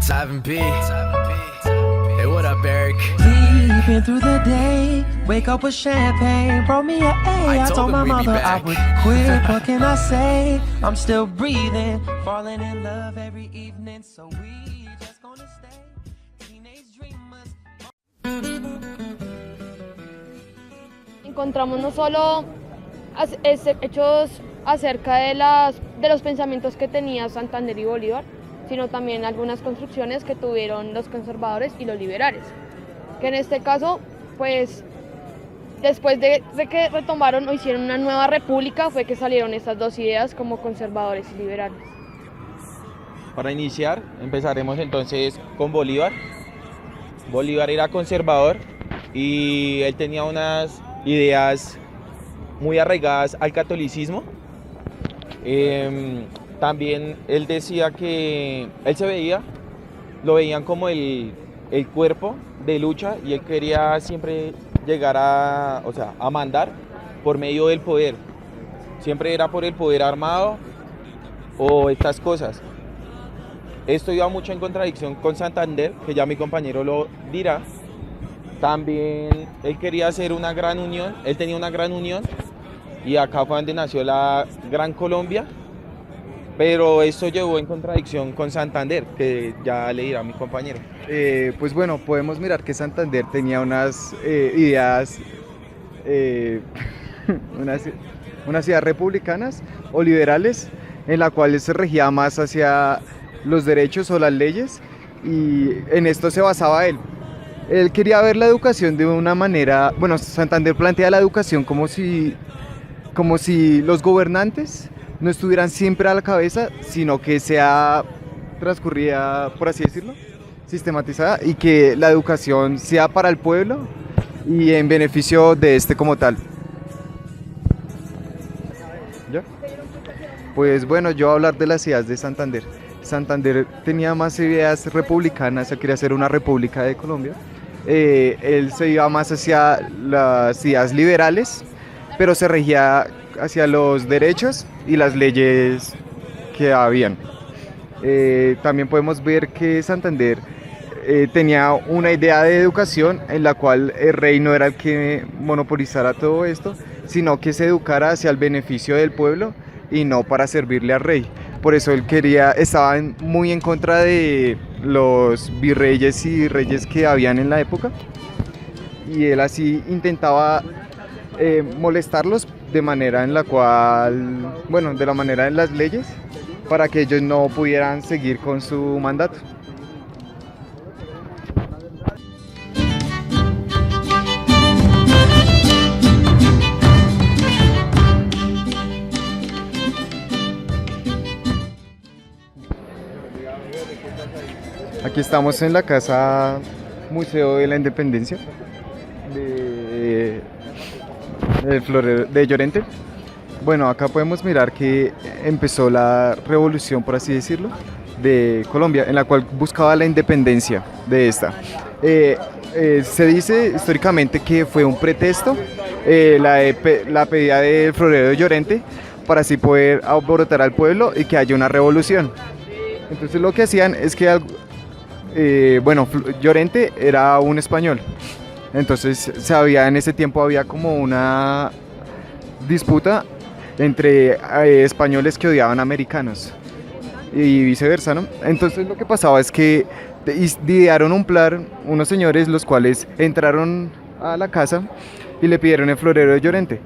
Tavin B. Hey, what up, Eric? Sleeping through the day, wake up with champagne, brought me a A. I told my mother I would quit, what can I say? I'm still breathing, falling in love every evening, so we just gonna stay teenage dreamers. Encontramos no solo hechos acerca de los pensamientos que tenía Santander y Bolívar, sino también algunas construcciones que tuvieron los conservadores y los liberales, que en este caso, pues, después de que retomaron o hicieron una nueva república, fue que salieron estas dos ideas como conservadores y liberales. Para iniciar, empezaremos entonces con Bolívar. Bolívar era conservador y él tenía unas ideas muy arraigadas al catolicismo. También él decía que él lo veían como el cuerpo de lucha, y él quería siempre llegar a mandar por medio del poder. Siempre era por el poder armado o estas cosas. Esto iba mucho en contradicción con Santander, que ya mi compañero lo dirá. También él quería hacer una gran unión, él tenía una gran unión, y acá fue donde nació la Gran Colombia. Pero esto llevó en contradicción con Santander, que ya le dirá a mi compañero. Pues bueno, podemos mirar que Santander tenía unas ideas, unas ideas republicanas o liberales, en las cuales se regía más hacia los derechos o las leyes, y en esto se basaba él. Él quería ver la educación de una manera, bueno, Santander plantea la educación como si los gobernantes no estuvieran siempre a la cabeza, sino que sea transcurrida, por así decirlo, sistematizada, y que la educación sea para el pueblo y en beneficio de este como tal. ¿Ya? Pues bueno, yo voy a hablar de las ideas de Santander. Santander tenía más ideas republicanas, él quería hacer una república de Colombia. Él se iba más hacia las ideas liberales, pero se regía hacia los derechos y las leyes que habían. También podemos ver que Santander tenía una idea de educación en la cual el rey no era el que monopolizara todo esto, sino que se educara hacia el beneficio del pueblo y no para servirle al rey. Por eso él estaba muy en contra de los virreyes y reyes que habían en la época, y él así intentaba molestarlos de manera en la cual, bueno, de la manera en las leyes, para que ellos no pudieran seguir con su mandato. Aquí estamos en la Casa Museo de la Independencia del Florero de Llorente. Bueno, acá podemos mirar que empezó la revolución, por así decirlo, de Colombia, en la cual buscaba la independencia de esta. Se dice históricamente que fue un pretexto, la pedida del Florero de Llorente, para así poder alborotar al pueblo y que haya una revolución. Entonces lo que hacían es que Llorente era un español. Entonces en ese tiempo había como una disputa entre españoles que odiaban a americanos y viceversa, ¿no? Entonces lo que pasaba es que idearon un plan unos señores, los cuales entraron a la casa y le pidieron el florero de Llorente.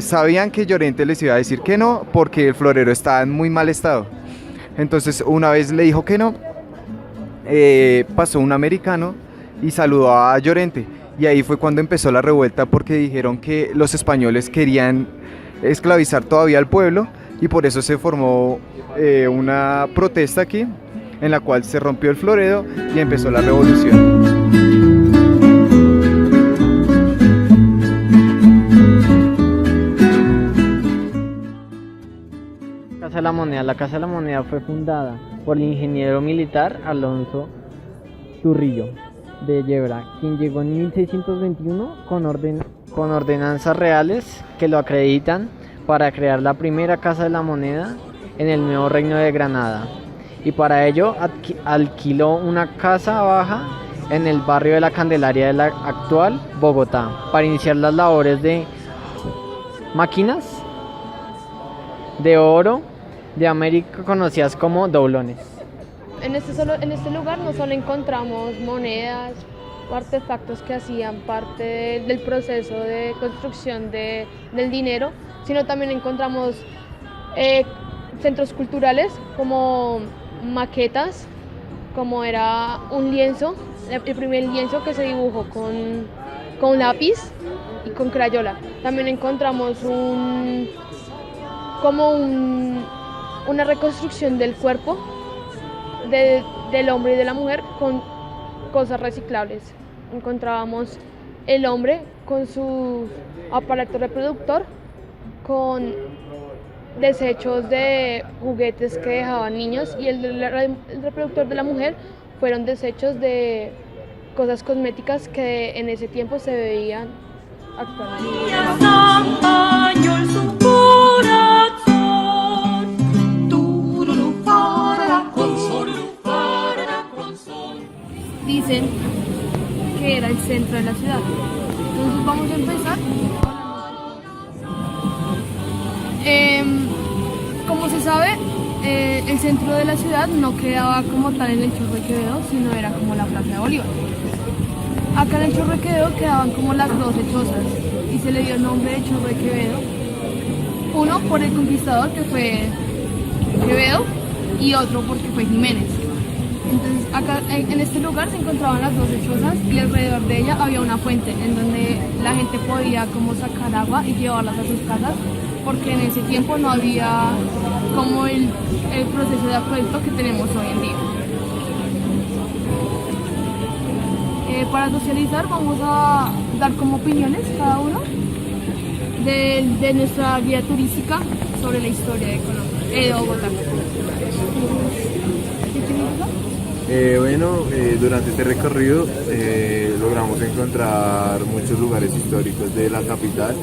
Sabían que Llorente les iba a decir que no, porque el florero estaba en muy mal estado. Entonces una vez le dijo que no, pasó un americano y saludó a Llorente, y ahí fue cuando empezó la revuelta, porque dijeron que los españoles querían esclavizar todavía al pueblo, y por eso se formó una protesta aquí, en la cual se rompió el florero y empezó la revolución. Casa de la Moneda. La Casa de la Moneda fue fundada por el ingeniero militar Alonso Turrillo de Yebra, quien llegó en 1621 con ordenanzas reales que lo acreditan para crear la primera Casa de la Moneda en el nuevo Reino de Granada, y para ello alquiló una casa baja en el barrio de la Candelaria de la actual Bogotá para iniciar las labores de máquinas de oro de América conocidas como doblones. En este lugar no solo encontramos monedas o artefactos que hacían parte del proceso de construcción del dinero, sino también encontramos centros culturales como maquetas, como era un lienzo, el primer lienzo que se dibujó con lápiz y con crayola. También encontramos una reconstrucción del cuerpo del hombre y de la mujer con cosas reciclables. Encontrábamos el hombre con su aparato reproductor, con desechos de juguetes que dejaban niños, y el reproductor de la mujer fueron desechos de cosas cosméticas que en ese tiempo se veían actualmente. Dicen que era el centro de la ciudad. Entonces vamos a empezar. Como se sabe, el centro de la ciudad no quedaba como tal en el Chorro de Quevedo, sino era como la Plaza de Bolívar. Acá en el Chorro de Quevedo quedaban como las 12 chozas y se le dio el nombre de Chorro de Quevedo. Uno por el conquistador, que fue Quevedo, y otro porque fue Jiménez. Entonces acá en este lugar se encontraban las 12 chozas y alrededor de ella había una fuente en donde la gente podía como sacar agua y llevarlas a sus casas, porque en ese tiempo no había como el proceso de acueducto que tenemos hoy en día. Para socializar vamos a dar como opiniones cada uno de nuestra guía turística sobre la historia de Colombia, de Bogotá. Durante este recorrido logramos encontrar muchos lugares históricos de la capital,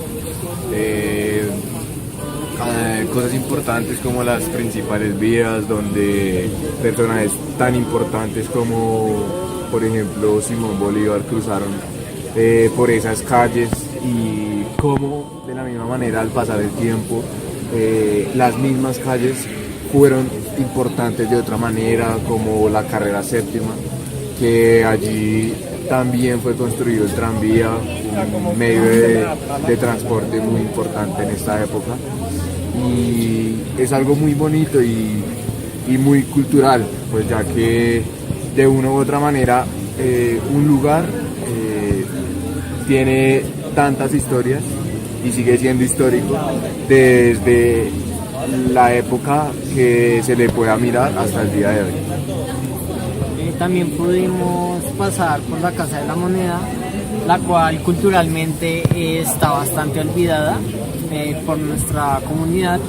cosas importantes como las principales vías donde personajes tan importantes como por ejemplo Simón Bolívar cruzaron por esas calles, y cómo de la misma manera al pasar el tiempo las mismas calles fueron importantes de otra manera, como la carrera séptima, que allí también fue construido el tranvía, un medio de transporte muy importante en esta época, y es algo muy bonito y muy cultural, pues ya que de una u otra manera un lugar tiene tantas historias y sigue siendo histórico desde la época que se le pueda mirar hasta el día de hoy. También pudimos pasar por la Casa de la Moneda, la cual culturalmente está bastante olvidada por nuestra comunidad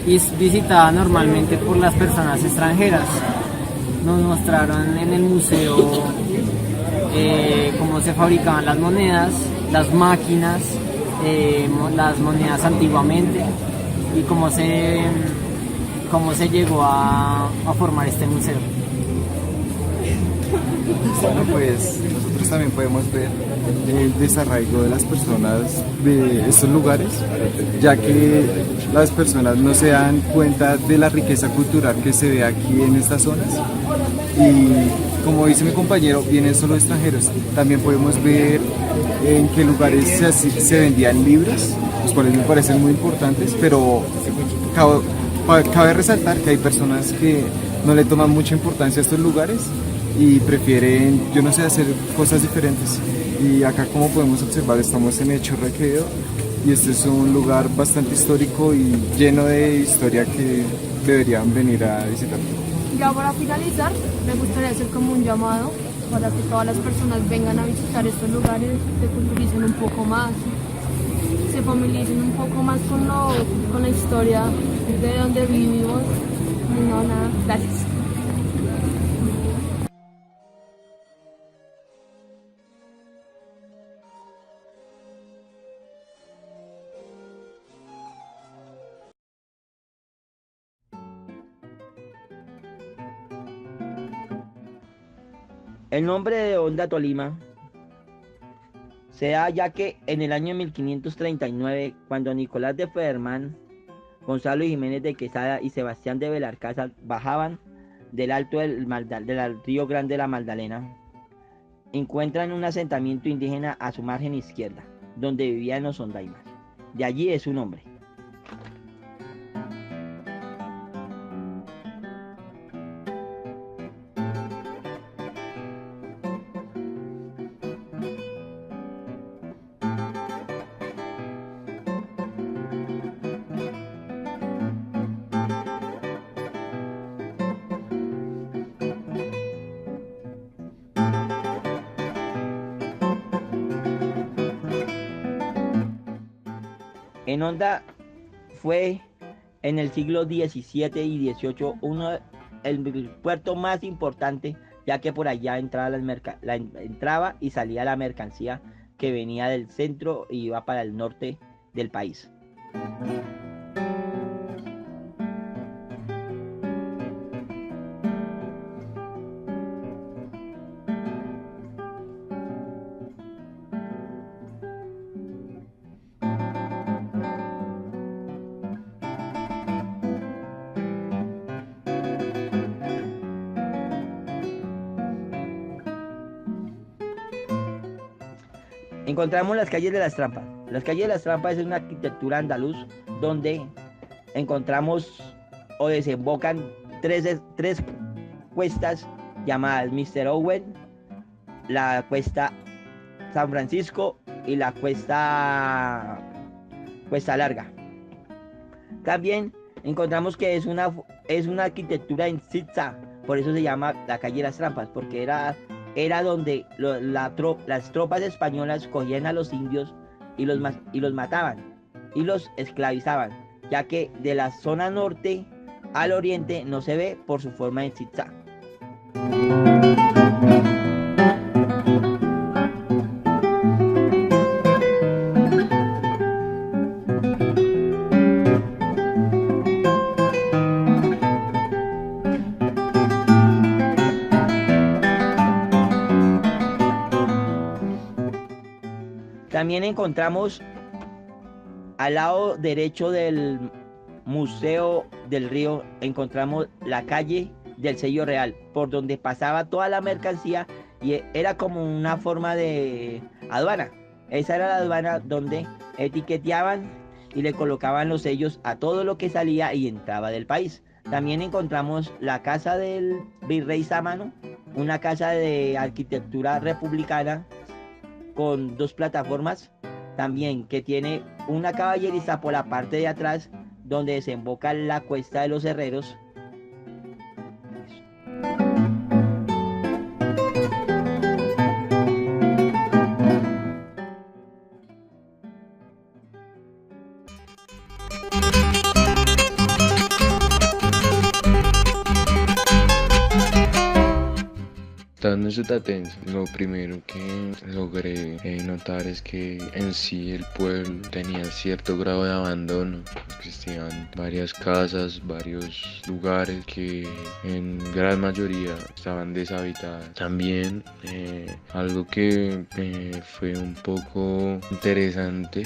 y es visitada normalmente por las personas extranjeras. Nos mostraron en el museo cómo se fabricaban las monedas, las máquinas, las monedas antiguamente, y cómo se llegó a formar este museo. Bueno, pues nosotros también podemos ver el desarraigo de las personas de estos lugares, ya que las personas no se dan cuenta de la riqueza cultural que se ve aquí en estas zonas, y como dice mi compañero, vienen solo extranjeros. También podemos ver en qué lugares se vendían libros, los cuales me parecen muy importantes, pero cabe resaltar que hay personas que no le toman mucha importancia a estos lugares y prefieren, yo no sé, hacer cosas diferentes. Y acá, como podemos observar, estamos en el Chorro de Quevedo, y este es un lugar bastante histórico y lleno de historia que deberían venir a visitar. Ya para finalizar, me gustaría hacer como un llamado para que todas las personas vengan a visitar estos lugares, se culturicen un poco más, se familiaricen un poco más con la historia de donde vivimos. No, nada, gracias. El nombre de Honda Tolima se da ya que en el año 1539, cuando Nicolás de Federman, Gonzalo Jiménez de Quesada y Sebastián de Belalcázar bajaban del alto del río Grande de la Magdalena, encuentran un asentamiento indígena a su margen izquierda, donde vivían los Ondaimas. De allí es su nombre. En Honda fue en el siglo XVII y XVIII el puerto más importante, ya que por allá entraba y salía la mercancía que venía del centro y iba para el norte del país. Encontramos las calles de las Trampas. Las calles de las Trampas es una arquitectura andaluz donde encontramos o desembocan tres cuestas llamadas Mr. Owen, la cuesta San Francisco y la cuesta Larga. También encontramos que es una arquitectura en zigzag, por eso se llama la calle de las Trampas, porque era donde las tropas españolas cogían a los indios y los mataban y los esclavizaban, ya que de la zona norte al oriente no se ve por su forma en zigzag. También encontramos al lado derecho del Museo del Río, encontramos la calle del Sello Real, por donde pasaba toda la mercancía y era como una forma de aduana. Esa era la aduana donde etiqueteaban y le colocaban los sellos a todo lo que salía y entraba del país. También encontramos la casa del Virrey Sámano, una casa de arquitectura republicana con dos plataformas, también que tiene una caballeriza por la parte de atrás donde desemboca la Cuesta de los Herreros. Estando en Sutatensa, lo primero que logré notar es que en sí el pueblo tenía cierto grado de abandono. Existían varias casas, varios lugares que en gran mayoría estaban deshabitadas. También algo que fue un poco interesante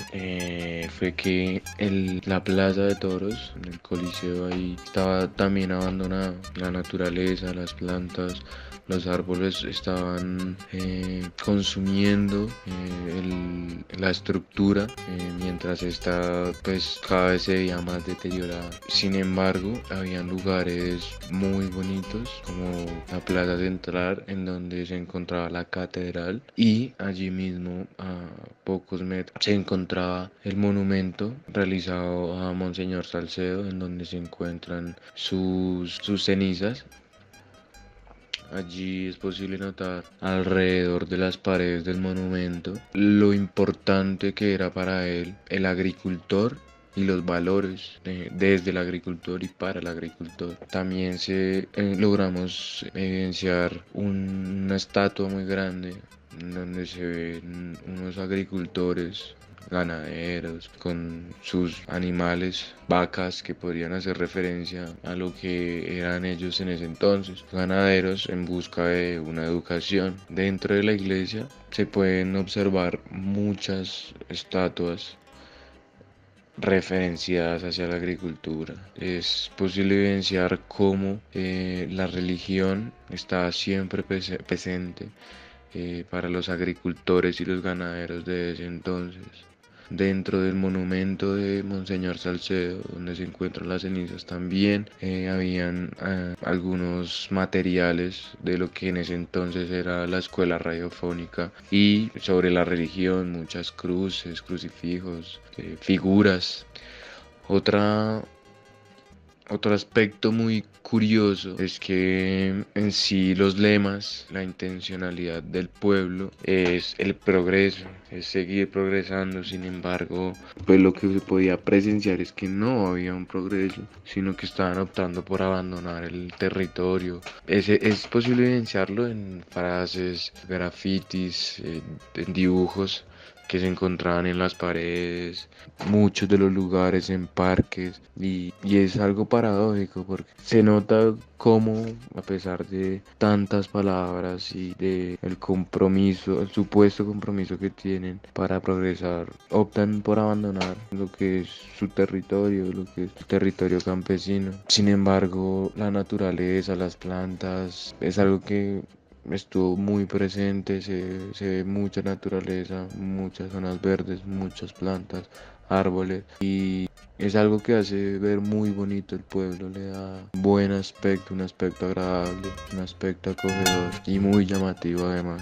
fue que la plaza de toros, el coliseo ahí, estaba también abandonado. La naturaleza, las plantas, los árboles estaban consumiendo la estructura mientras esta pues cada vez se veía más deteriorada. Sin embargo, habían lugares muy bonitos como la plaza central en donde se encontraba la catedral y allí mismo a pocos metros se encontraba el monumento realizado a Monseñor Salcedo, en donde se encuentran sus cenizas. Allí es posible notar alrededor de las paredes del monumento lo importante que era para él el agricultor y los valores desde el agricultor y para el agricultor. También logramos evidenciar una estatua muy grande en donde se ven unos agricultores ganaderos, con sus animales, vacas que podrían hacer referencia a lo que eran ellos en ese entonces, ganaderos en busca de una educación. Dentro de la iglesia se pueden observar muchas estatuas referenciadas hacia la agricultura. Es posible evidenciar cómo la religión está siempre presente para los agricultores y los ganaderos de ese entonces. Dentro del monumento de Monseñor Salcedo, donde se encuentran las cenizas, también habían algunos materiales de lo que en ese entonces era la escuela radiofónica, y sobre la religión, muchas cruces, crucifijos, figuras. Otro aspecto muy curioso es que en sí los lemas, la intencionalidad del pueblo es el progreso, es seguir progresando. Sin embargo, pues lo que se podía presenciar es que no había un progreso, sino que estaban optando por abandonar el territorio. Es posible evidenciarlo en frases, grafitis, en dibujos que se encontraban en las paredes, muchos de los lugares en parques, y es algo paradójico porque se nota cómo, a pesar de tantas palabras y de el compromiso, el supuesto compromiso que tienen para progresar, optan por abandonar lo que es su territorio, lo que es su territorio campesino. Sin embargo, la naturaleza, las plantas, es algo que estuvo muy presente. Se ve mucha naturaleza, muchas zonas verdes, muchas plantas, árboles, y es algo que hace ver muy bonito el pueblo, le da buen aspecto, un aspecto agradable, un aspecto acogedor y muy llamativo además.